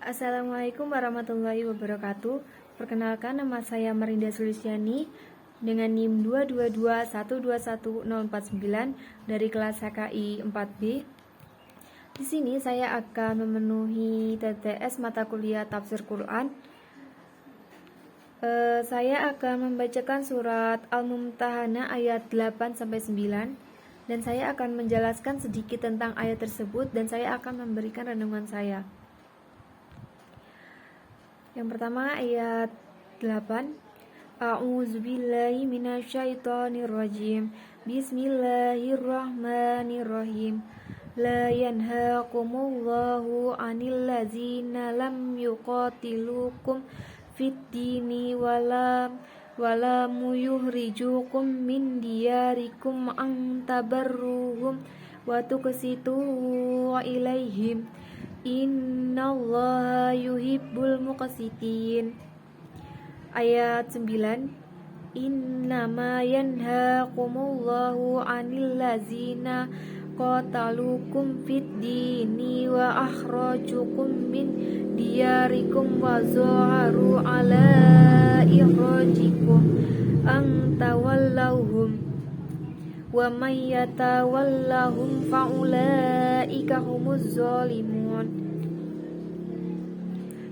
Assalamualaikum warahmatullahi wabarakatuh. Perkenalkan, nama saya Marinda Sulistiani dengan NIM 222121049 dari kelas HKI 4B. Di sini saya akan memenuhi TTS mata kuliah Tafsir Quran. Saya akan membacakan surat Al-Mumtahanah ayat 8 sampai 9 dan saya akan menjelaskan sedikit tentang ayat tersebut dan saya akan memberikan renungan saya. Yang pertama ayat 8. A'udzubillahi minasyaitonirrajim. Bismillahirrahmanirrahim. La yanhaqumullahu 'anil ladzina lam yuqatilukum fid dini walam yukhrijukum min diyarikum an tabarruhum wa tuqsitu ilaihim. Innallaha yuhibbul muqsitin. Ayat 9. Innama yanhaqumullahu 'anil ladzina qatalukum fid dini wa akhrajukum min diyarikum wa zaharu ala ikhrajikum an tawallahum wa may yatawallahum fa'ulaika humuz zalimun.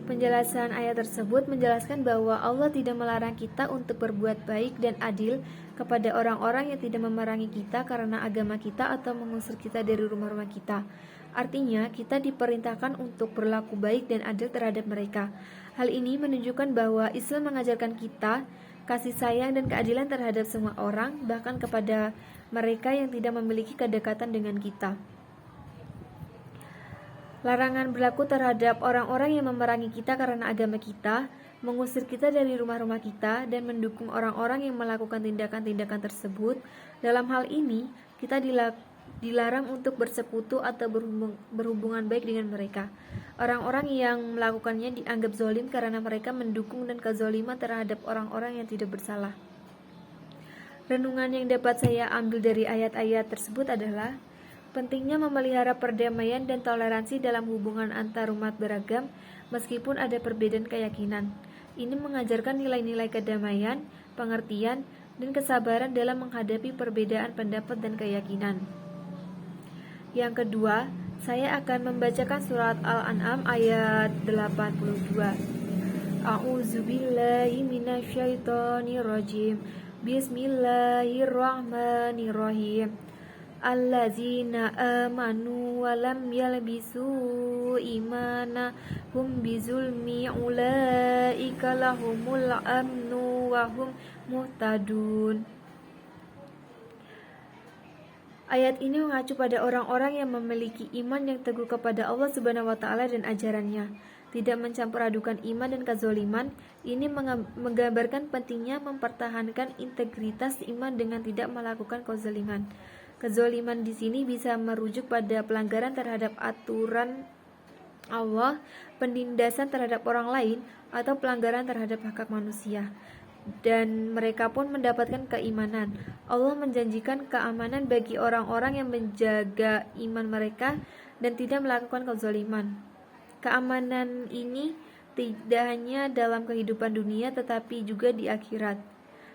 Penjelasan ayat tersebut menjelaskan bahwa Allah tidak melarang kita untuk berbuat baik dan adil kepada orang-orang yang tidak memerangi kita karena agama kita atau mengusir kita dari rumah-rumah kita. Artinya, kita diperintahkan untuk berlaku baik dan adil terhadap mereka. Hal ini menunjukkan bahwa Islam mengajarkan kita kasih sayang dan keadilan terhadap semua orang, bahkan kepada mereka yang tidak memiliki kedekatan dengan kita. Larangan berlaku terhadap orang-orang yang memerangi kita karena agama kita, mengusir kita dari rumah-rumah kita, dan mendukung orang-orang yang melakukan tindakan-tindakan tersebut. Dalam hal ini, kita dilarang untuk bersekutu atau berhubungan baik dengan mereka. Orang-orang yang melakukannya dianggap zalim karena mereka mendukung dan kezaliman terhadap orang-orang yang tidak bersalah. Renungan yang dapat saya ambil dari ayat-ayat tersebut adalah pentingnya memelihara perdamaian dan toleransi dalam hubungan antar umat beragam meskipun ada perbedaan keyakinan. Ini mengajarkan nilai-nilai kedamaian, pengertian, dan kesabaran dalam menghadapi perbedaan pendapat dan keyakinan. Yang kedua, saya akan membacakan surat Al-An'am ayat 82. A'udzubillahi minasyaitonirrajim. Bismillahirrahmanirrahim. Allazina amanu wa lam yalbisu imanahum bizulmi ulaika lahumul amnu wa hum muhtadun. Ayat ini mengacu pada orang-orang yang memiliki iman yang teguh kepada Allah Subhanahu wa taala dan ajarannya, tidak mencampur adukan iman dan kezaliman. Ini menggambarkan pentingnya mempertahankan integritas iman dengan tidak melakukan kezaliman. Kezaliman di sini bisa merujuk pada pelanggaran terhadap aturan Allah, penindasan terhadap orang lain, atau pelanggaran terhadap hak manusia. Dan mereka pun mendapatkan keimanan. Allah menjanjikan keamanan bagi orang-orang yang menjaga iman mereka dan tidak melakukan kezaliman. Keamanan ini tidak hanya dalam kehidupan dunia tetapi juga di akhirat.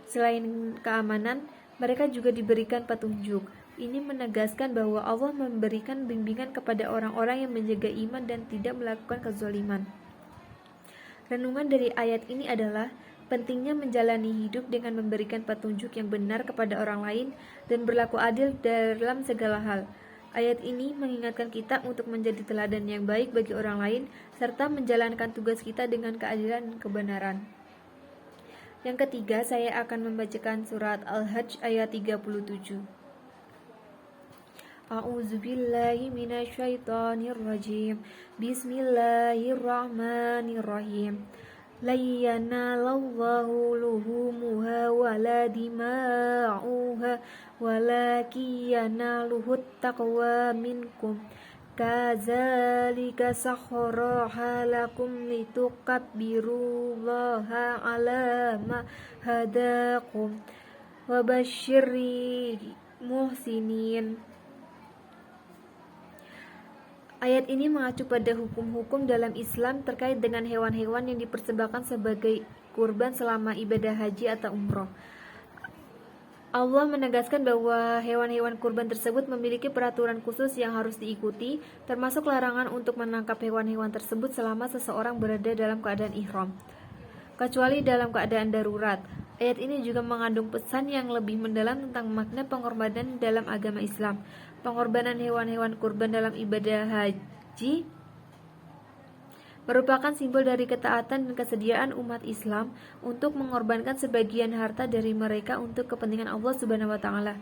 Selain keamanan, mereka juga diberikan petunjuk. Ini menegaskan bahwa Allah memberikan bimbingan kepada orang-orang yang menjaga iman dan tidak melakukan kezaliman. Renungan dari ayat ini adalah pentingnya menjalani hidup dengan memberikan petunjuk yang benar kepada orang lain dan berlaku adil dalam segala hal. Ayat ini mengingatkan kita untuk menjadi teladan yang baik bagi orang lain serta menjalankan tugas kita dengan keadilan dan kebenaran. Yang ketiga, saya akan membacakan surat Al-Hajj ayat 37. A'udzubillahi minasyaitonirrajim. Bismillahirrahmanirrahim. La yanalallahu luhumuha wala dima'uha walakin yanaluhut taqwa minkum. Kadzalika sakhkharaha lakum litukabbirullaha ala ma hadakum wa basyiril muhsinin. Ayat ini mengacu pada hukum-hukum dalam Islam terkait dengan hewan-hewan yang dipersembahkan sebagai kurban selama ibadah haji atau umroh. Allah menegaskan bahwa hewan-hewan kurban tersebut memiliki peraturan khusus yang harus diikuti, termasuk larangan untuk menangkap hewan-hewan tersebut selama seseorang berada dalam keadaan ihram, kecuali dalam keadaan darurat. Ayat ini juga mengandung pesan yang lebih mendalam tentang makna pengorbanan dalam agama Islam. Pengorbanan hewan-hewan kurban dalam ibadah haji merupakan simbol dari ketaatan dan kesediaan umat Islam untuk mengorbankan sebagian harta dari mereka untuk kepentingan Allah Subhanahu wa taala.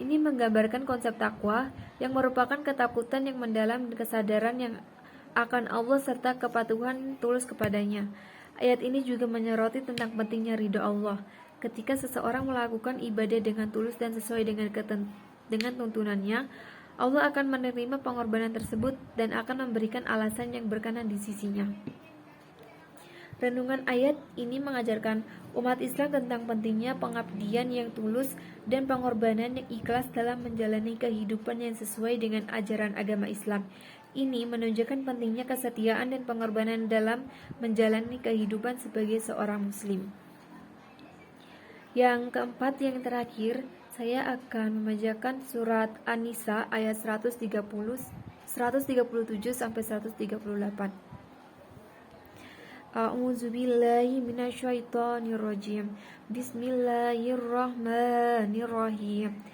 Ini menggambarkan konsep takwa yang merupakan ketakutan yang mendalam dan kesadaran yang akan Allah serta kepatuhan tulus kepadanya. Ayat ini juga menyoroti tentang pentingnya ridho Allah. Ketika seseorang melakukan ibadah dengan tulus dan sesuai dengan tuntunannya, Allah akan menerima pengorbanan tersebut dan akan memberikan alasan yang berkenan di sisinya. Renungan ayat ini mengajarkan umat Islam tentang pentingnya pengabdian yang tulus dan pengorbanan yang ikhlas dalam menjalani kehidupan yang sesuai dengan ajaran agama Islam. Ini menunjukkan pentingnya kesetiaan dan pengorbanan dalam menjalani kehidupan sebagai seorang muslim. Yang keempat, yang terakhir, saya akan membacakan surat An-Nisa ayat 137 sampai 138. A'udzubillahi minasyaitonirrajim. Bismillahirrahmanirrahim.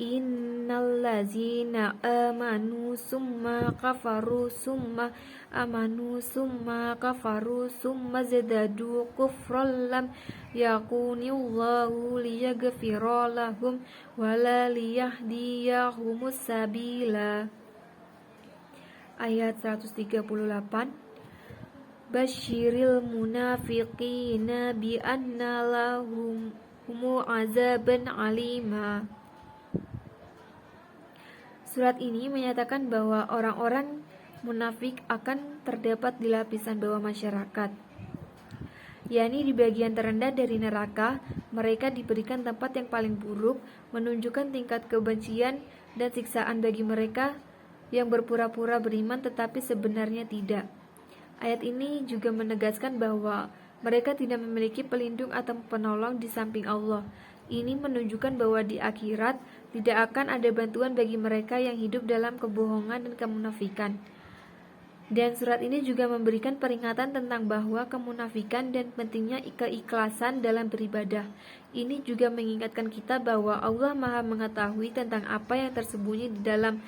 Innallazina amanu summa kafaru summa amanu summa kafaru summa zadadu kufran lam yakunillahu liyaghfira lahum wala liyahdiyahum sabila. Ayat 138. Basyiril munafiqina bi anna lahum azaban alima. Surat ini menyatakan bahwa orang-orang munafik akan terdapat di lapisan bawah masyarakat, yakni di bagian terendah dari neraka. Mereka diberikan tempat yang paling buruk, menunjukkan tingkat kebencian dan siksaan bagi mereka yang berpura-pura beriman tetapi sebenarnya tidak. Ayat ini juga menegaskan bahwa mereka tidak memiliki pelindung atau penolong di samping Allah. Ini menunjukkan bahwa di akhirat tidak akan ada bantuan bagi mereka yang hidup dalam kebohongan dan kemunafikan. Dan surat ini juga memberikan peringatan tentang bahwa kemunafikan dan pentingnya keikhlasan dalam beribadah. Ini juga mengingatkan kita bahwa Allah Maha mengetahui tentang apa yang tersembunyi di dalam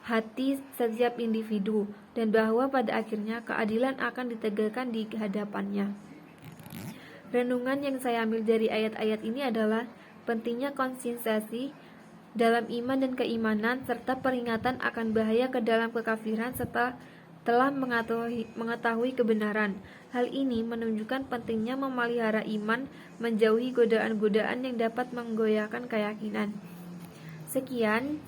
hati setiap individu, dan bahwa pada akhirnya keadilan akan ditegakkan di hadapannya. Renungan yang saya ambil dari ayat-ayat ini adalah pentingnya konsistensi dalam iman dan keimanan, serta peringatan akan bahaya ke dalam kekafiran serta telah mengetahui kebenaran. Hal ini menunjukkan pentingnya memelihara iman, menjauhi godaan-godaan yang dapat menggoyahkan keyakinan. Sekian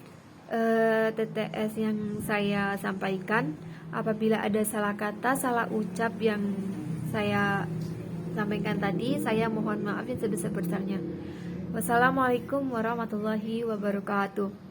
TTS yang saya sampaikan. Apabila ada salah kata, salah ucap yang saya sampaikan tadi, saya mohon maaf yang sebesar-besarnya. Wassalamualaikum warahmatullahi wabarakatuh.